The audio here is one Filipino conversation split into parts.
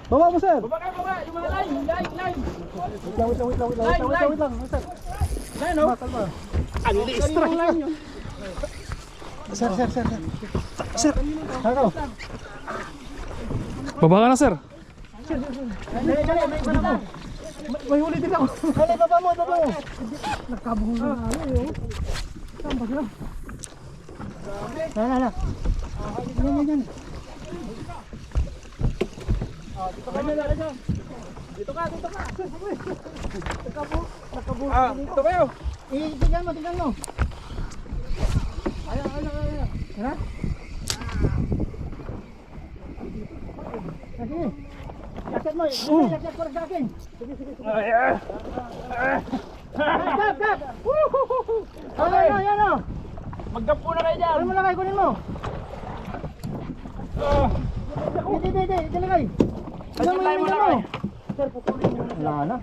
Baba mo, sir. Baba ka, baba. Yung mga line. Wait lang, sir. Yan, no? Kalma. Ang strike line yun. Sir. Sir. Ano? Baba ka na, sir. Dali. May huli din ako. Dali, baba mo. Nagkabungo na ako eh. Saan ba sila? Na. Yan. Dito ka. Nagkabungo. Dito kayo. Tingnan mo. Ayan. Tara. Sige. Yakat mo. Yakat ko sa akin. Sige. Gap. Ano? Mag-gap muna kayo dyan. Kunin mo lagay, kunin mo. Hindi, lagay. Adjust tayo muna kayo. Sir, putulin mo. Wala na.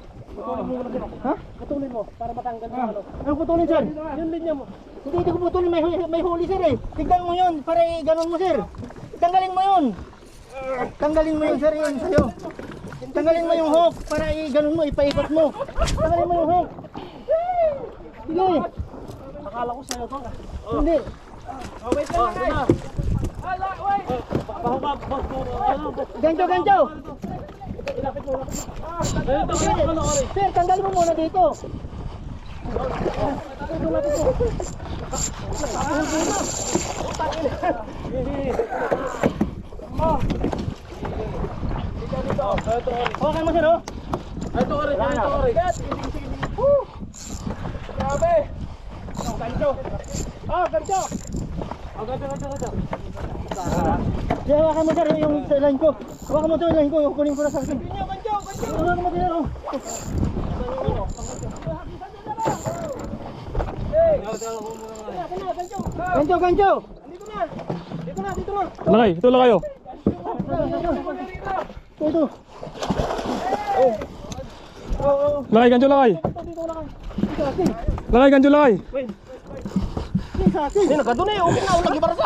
Ha? Putulin mo para matanggal yung ano. Ano putulin, sir? Yung linya mo. Hindi ko putulin, may huli, sir eh. Tignan mo yun, para ganun mo, sir. Tanggalin mo yun, sir, yun sa'yo. Tanggalin mo yung hook, para ganun mo, ipaikot mo. Tanggalin mo yung hook. Sige. Akala ko sa'yo to. Hindi. Wait lang guys. Wait. Gancho. Sir, tanggalin mo muna dito. Hawakan mo, sir, oh. Ito ka rin. Grabe. Gancho. Gancho. Sige, hawakan mo, sir, yung sa line ko. Hawakan mo, sir, yung line ko. Kunin ko na sa akin. Gancho. Hawakan mo, sir, oh. Gancho. Dito na. Lakay, ito lang kayo. Ito. Lakay, gancho lakay. Lakay, gancho lakay. Hindi, Nagkado na eh. Okay na. Lagi para sa.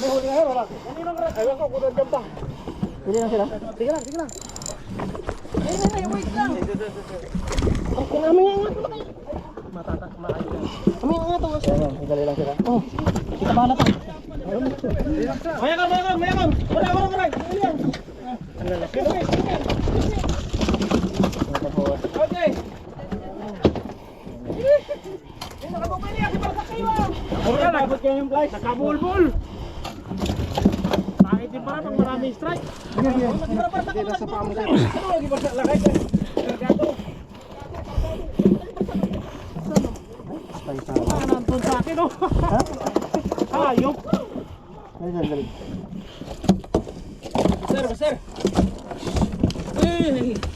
may huli nga, wala. Ewan ko kung nandiyan ba. Hindi lang sila. Sige lang. Wait lang. Kami nga nga kayo. Kami nga ito. Dali lang sila. Oh, kita ba na to? Mayakan. Wala. Okay. Nakabubili ako para sa kayo. Wala, nagbot kayo yung flies. Nakabulbul. Pangit din para pag maraming strike. Sige, nasa paa mo sir. Ano lagi ba sa lakay? Kargado. Nandun sa akin oh. Ha? Ayok. Dali. Sir.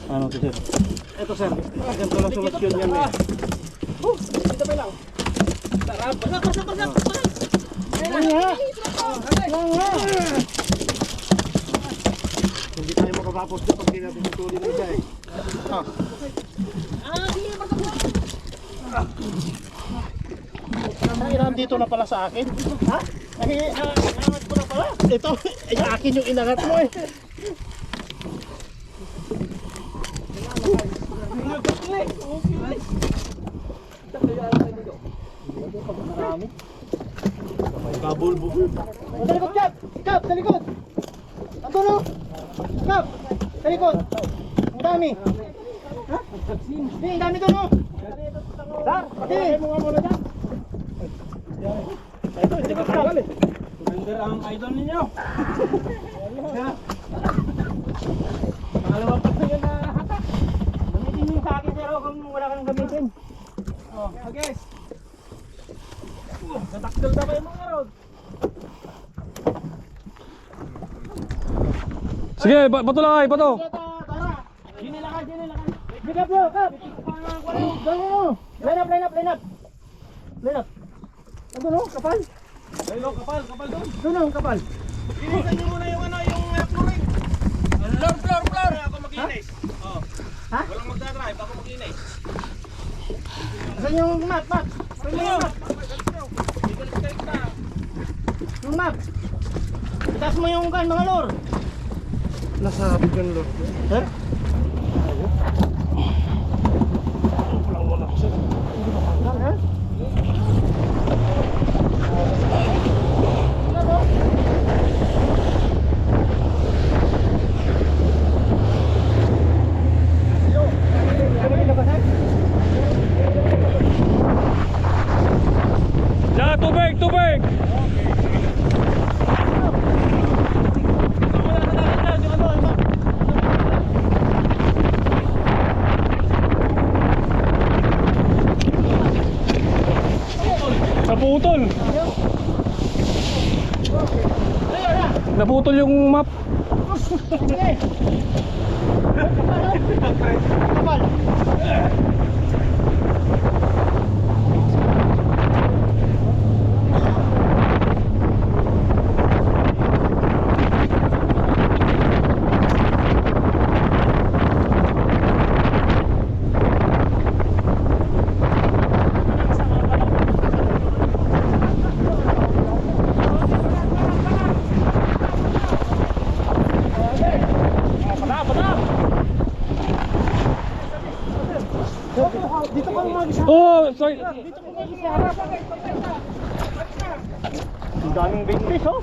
Ano to sir? Ito sir. Ganito lang solusyon yan eh. Dito pa lang. Sarap. Basak. Hindi tayo makapapos dito pag hindi natin tutulin na siya eh. Nangiram dito na pala sa akin. Ha? Nangiram ko na pala. Ito, akin yung inangat mo eh. Kabulbo. Talikod, Kap! Talikod! Ang tulo! Kap! Talikod! Ang dami! Ha? Hindi, ang dami doon oh! Sir, patay mo nga muna dyan. Ito, hindi ka tagal eh. Surrender ang idol ninyo. Pangalawa pa yun na hatak. Gamitin mo yung sa akin sir kung wala ka nang gamitin. Okay. Natakdal na ba yung mga road? Sige, bato lakay, bato. Sini lakay. Big up bro, Kap! Gawin mo! Line up! Ang tulo, kapal! Hello, kapal doon. Doon ang kapal! Inisan nyo muna yung flooring. Floor. Ako mag-inis. Oh. Ha? Walang magdadrive, ako mag-inis. Saan yung map? Legal strike na. Yung map! Itaas mo yung mga lore! Nasabit yung lo. Sir? Ya, tubig, tubig! Naputol! Naputol yung map. Kapal. Dito ka lumagi sa Oh, sorry. Dito ka lumagi sa harap. Ang daming bigtis, oh.